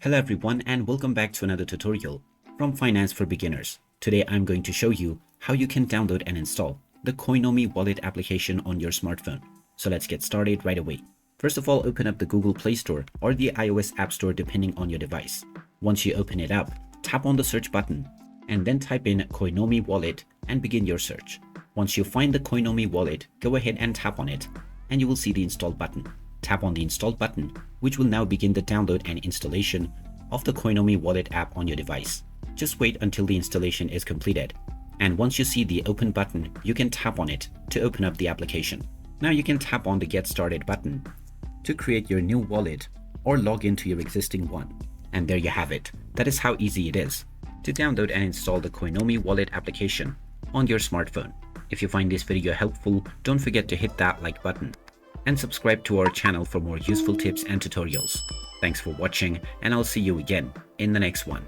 Hello everyone and welcome back to another tutorial from Finance for Beginners. Today I'm going to show you how you can download and install the Coinomi wallet application on your smartphone. So let's get started right away. First of all, open up the Google Play Store or the iOS App Store depending on your device. Once you open it up, tap on the search button and then type in Coinomi wallet and begin your search. Once you find the Coinomi wallet, go ahead and tap on it and you will see the install button. Tap on the install button, which will now begin the download and installation of the Coinomi wallet app on your device. Just wait until the installation is completed. And once you see the open button, you can tap on it to open up the application. Now you can tap on the get started button to create your new wallet or log into your existing one. And there you have it. That is how easy it is to download and install the Coinomi wallet application on your smartphone. If you find this video helpful, don't forget to hit that like button and subscribe to our channel for more useful tips and tutorials. Thanks for watching, and I'll see you again in the next one.